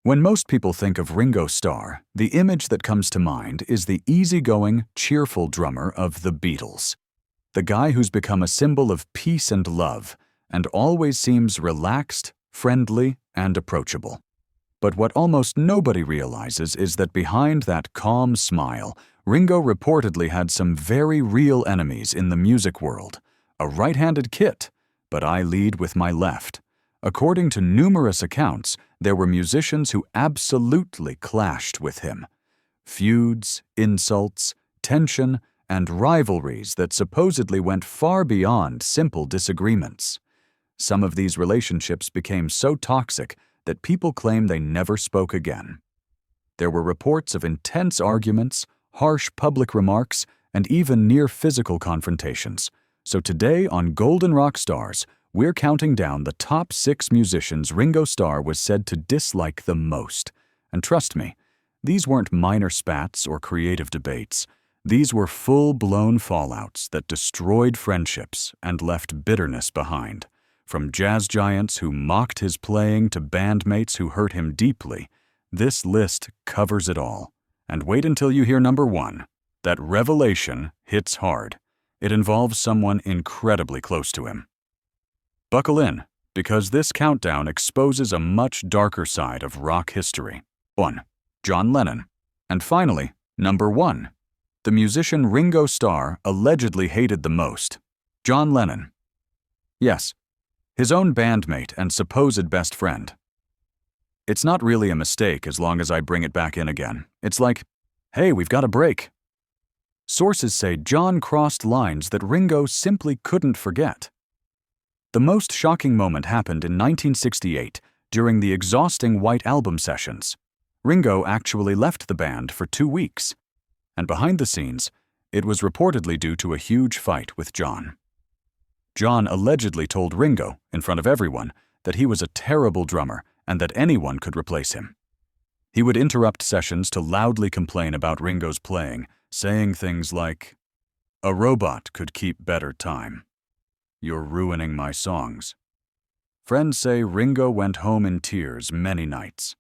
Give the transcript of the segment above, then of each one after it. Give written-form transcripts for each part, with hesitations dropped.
When most people think of Ringo Starr, the image that comes to mind is the easygoing, cheerful drummer of the Beatles. The guy who's become a symbol of peace and love, and always seems relaxed, friendly, and approachable. But what almost nobody realizes is that behind that calm smile, Ringo reportedly had some very real enemies in the music world. A right-handed Kit, but I lead with my left. According to numerous accounts, there were musicians who absolutely clashed with him. Feuds, insults, tension, and rivalries that supposedly went far beyond simple disagreements. Some of these relationships became so toxic that people claim they never spoke again. There were reports of intense arguments, harsh public remarks, and even near physical confrontations. So today on Golden Rock Stars, we're counting down the top 6 musicians Ringo Starr was said to dislike the most. And trust me, these weren't minor spats or creative debates. These were full-blown fallouts that destroyed friendships and left bitterness behind. From jazz giants who mocked his playing to bandmates who hurt him deeply, this list covers it all. And wait until you hear number 1. That revelation hits hard. It involves someone incredibly close to him. Buckle in, because this countdown exposes a much darker side of rock history. 1. John Lennon. And finally, number 1. The musician Ringo Starr allegedly hated the most. John Lennon. Yes, his own bandmate and supposed best friend. It's not really a mistake as long as I bring it back in again. It's like, hey, we've got a break. Sources say John crossed lines that Ringo simply couldn't forget. The most shocking moment happened in 1968 during the exhausting White Album sessions. Ringo actually left the band for 2 weeks. And behind the scenes, it was reportedly due to a huge fight with John. John allegedly told Ringo, in front of everyone, that he was a terrible drummer and that anyone could replace him. He would interrupt sessions to loudly complain about Ringo's playing, saying things like, "A robot could keep better time. You're ruining my songs." Friends say Ringo went home in tears many nights.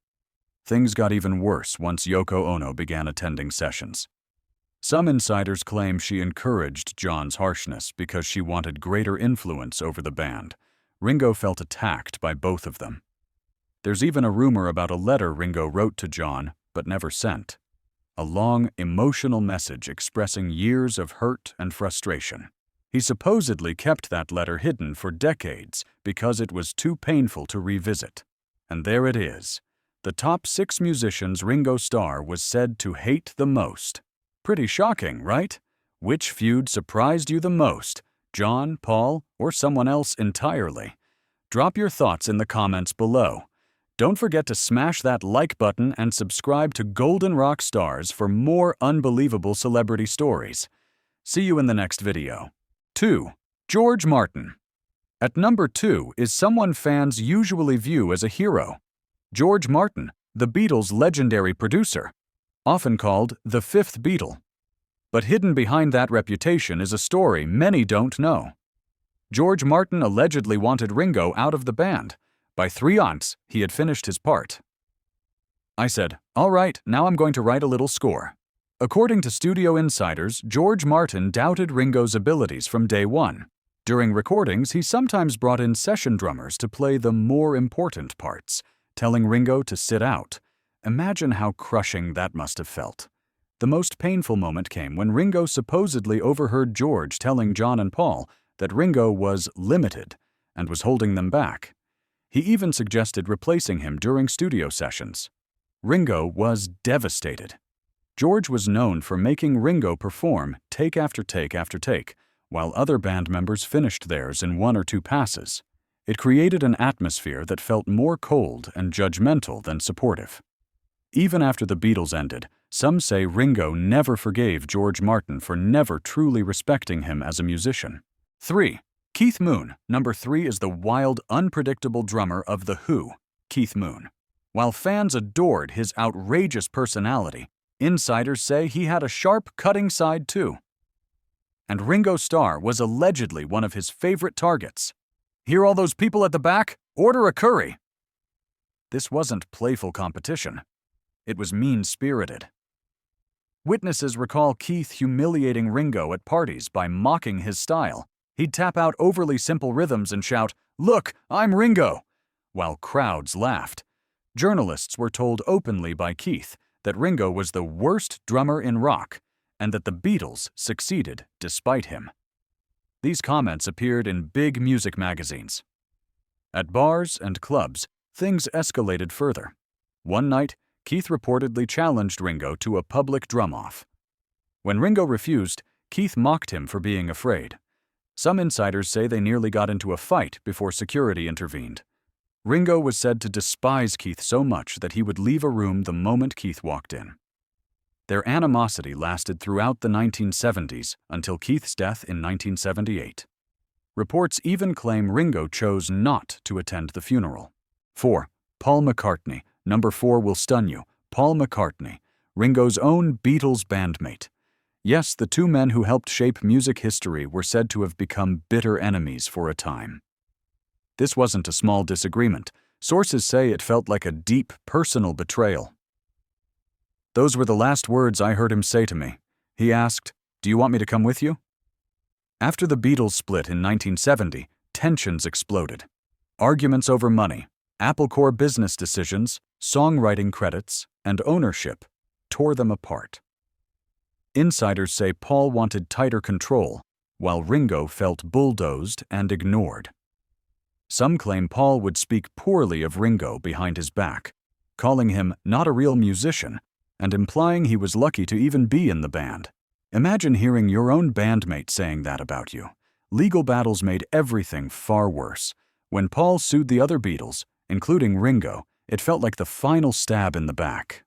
Things got even worse once Yoko Ono began attending sessions. Some insiders claim she encouraged John's harshness because she wanted greater influence over the band. Ringo felt attacked by both of them. There's even a rumor about a letter Ringo wrote to John but never sent. A long, emotional message expressing years of hurt and frustration. He supposedly kept that letter hidden for decades because it was too painful to revisit. And there it is. The top 6 musicians Ringo Starr was said to hate the most. Pretty shocking, right? Which feud surprised you the most? John, Paul, or someone else entirely? Drop your thoughts in the comments below. Don't forget to smash that like button and subscribe to Golden Rock Stars for more unbelievable celebrity stories. See you in the next video. 2. George Martin. At number 2 is someone fans usually view as a hero. George Martin, the Beatles' legendary producer, often called the 5th Beatle. But hidden behind that reputation is a story many don't know. George Martin allegedly wanted Ringo out of the band. By 3 aunts, he had finished his part. I said, "All right, now I'm going to write a little score." According to studio insiders, George Martin doubted Ringo's abilities from day one. During recordings, he sometimes brought in session drummers to play the more important parts, telling Ringo to sit out. Imagine how crushing that must have felt. The most painful moment came when Ringo supposedly overheard George telling John and Paul that Ringo was limited and was holding them back. He even suggested replacing him during studio sessions. Ringo was devastated. George was known for making Ringo perform take after take after take, while other band members finished theirs in 1 or 2 passes. It created an atmosphere that felt more cold and judgmental than supportive. Even after the Beatles ended, some say Ringo never forgave George Martin for never truly respecting him as a musician. 3. Keith Moon. Number 3 is the wild, unpredictable drummer of The Who, Keith Moon. While fans adored his outrageous personality, insiders say he had a sharp, cutting side too. And Ringo Starr was allegedly one of his favorite targets. "Hear all those people at the back? Order a curry." This wasn't playful competition. It was mean-spirited. Witnesses recall Keith humiliating Ringo at parties by mocking his style. He'd tap out overly simple rhythms and shout, "Look, I'm Ringo!" while crowds laughed. Journalists were told openly by Keith that Ringo was the worst drummer in rock and that the Beatles succeeded despite him. These comments appeared in big music magazines. At bars and clubs, things escalated further. One night, Keith reportedly challenged Ringo to a public drum-off. When Ringo refused, Keith mocked him for being afraid. Some insiders say they nearly got into a fight before security intervened. Ringo was said to despise Keith so much that he would leave a room the moment Keith walked in. Their animosity lasted throughout the 1970s until Keith's death in 1978. Reports even claim Ringo chose not to attend the funeral. 4. Paul McCartney. Number 4 will stun you. Paul McCartney, Ringo's own Beatles bandmate. Yes, the two men who helped shape music history were said to have become bitter enemies for a time. This wasn't a small disagreement. Sources say it felt like a deep, personal betrayal. "Those were the last words I heard him say to me. He asked, 'Do you want me to come with you?' After the Beatles split in 1970, tensions exploded. Arguments over money, Apple Corps business decisions, songwriting credits, and ownership tore them apart. Insiders say Paul wanted tighter control, while Ringo felt bulldozed and ignored. Some claim Paul would speak poorly of Ringo behind his back, calling him not a real musician and implying he was lucky to even be in the band. Imagine hearing your own bandmate saying that about you. Legal battles made everything far worse. When Paul sued the other Beatles, including Ringo, it felt like the final stab in the back.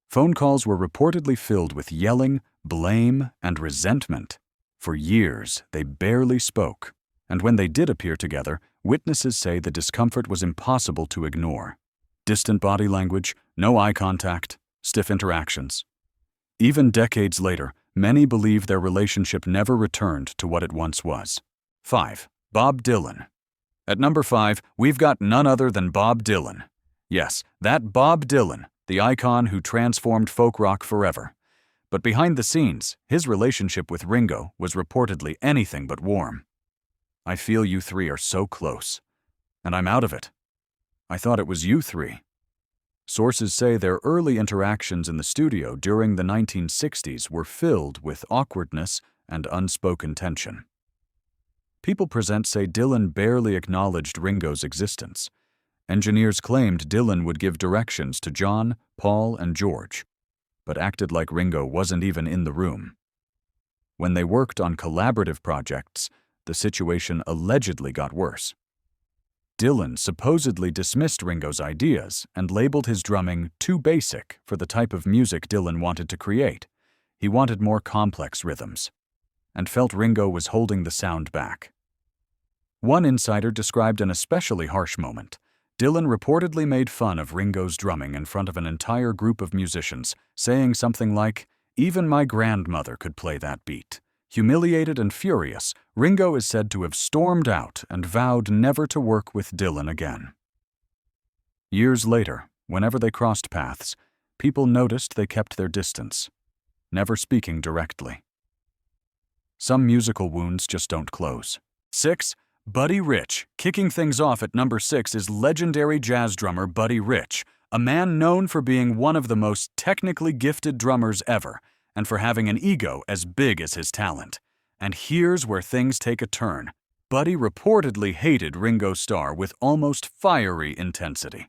Phone calls were reportedly filled with yelling, blame, and resentment. For years, they barely spoke, and when they did appear together, witnesses say the discomfort was impossible to ignore. Distant body language, no eye contact, stiff interactions. Even decades later, many believe their relationship never returned to what it once was. 5. Bob Dylan. At number 5, we've got none other than Bob Dylan. Yes, that Bob Dylan, the icon who transformed folk rock forever. But behind the scenes, his relationship with Ringo was reportedly anything but warm. "I feel you three are so close, and I'm out of it. I thought it was you three." Sources say their early interactions in the studio during the 1960s were filled with awkwardness and unspoken tension. People present say Dylan barely acknowledged Ringo's existence. Engineers claimed Dylan would give directions to John, Paul, and George, but acted like Ringo wasn't even in the room. When they worked on collaborative projects, the situation allegedly got worse. Dylan supposedly dismissed Ringo's ideas and labeled his drumming too basic for the type of music Dylan wanted to create. He wanted more complex rhythms, and felt Ringo was holding the sound back. One insider described an especially harsh moment. Dylan reportedly made fun of Ringo's drumming in front of an entire group of musicians, saying something like, "Even my grandmother could play that beat." Humiliated and furious, Ringo is said to have stormed out and vowed never to work with Dylan again. Years later, whenever they crossed paths, people noticed they kept their distance, never speaking directly. Some musical wounds just don't close. 6. Buddy Rich. Kicking things off at number 6 is legendary jazz drummer Buddy Rich, a man known for being one of the most technically gifted drummers ever, and for having an ego as big as his talent. And here's where things take a turn. Buddy reportedly hated Ringo Starr with almost fiery intensity.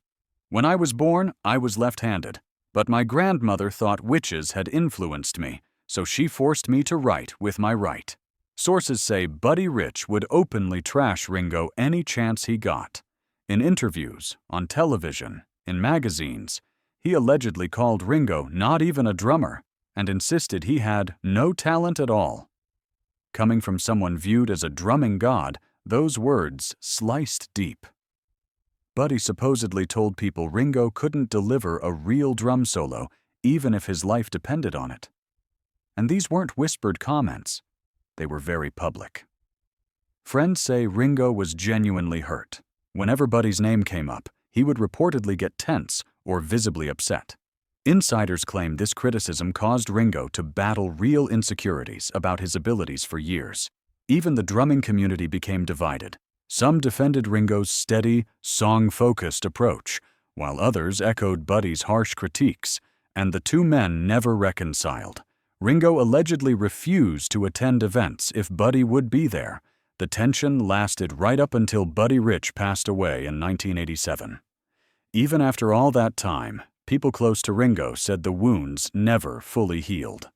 "When I was born, I was left-handed, but my grandmother thought witches had influenced me, so she forced me to write with my right." Sources say Buddy Rich would openly trash Ringo any chance he got. In interviews, on television, in magazines, he allegedly called Ringo not even a drummer and insisted he had no talent at all. Coming from someone viewed as a drumming god, those words sliced deep. Buddy supposedly told people Ringo couldn't deliver a real drum solo, even if his life depended on it. And these weren't whispered comments. They were very public. Friends say Ringo was genuinely hurt. Whenever Buddy's name came up, he would reportedly get tense or visibly upset. Insiders claim this criticism caused Ringo to battle real insecurities about his abilities for years. Even the drumming community became divided. Some defended Ringo's steady, song-focused approach, while others echoed Buddy's harsh critiques, and the two men never reconciled. Ringo allegedly refused to attend events if Buddy would be there. The tension lasted right up until Buddy Rich passed away in 1987. Even after all that time, people close to Ringo said the wounds never fully healed.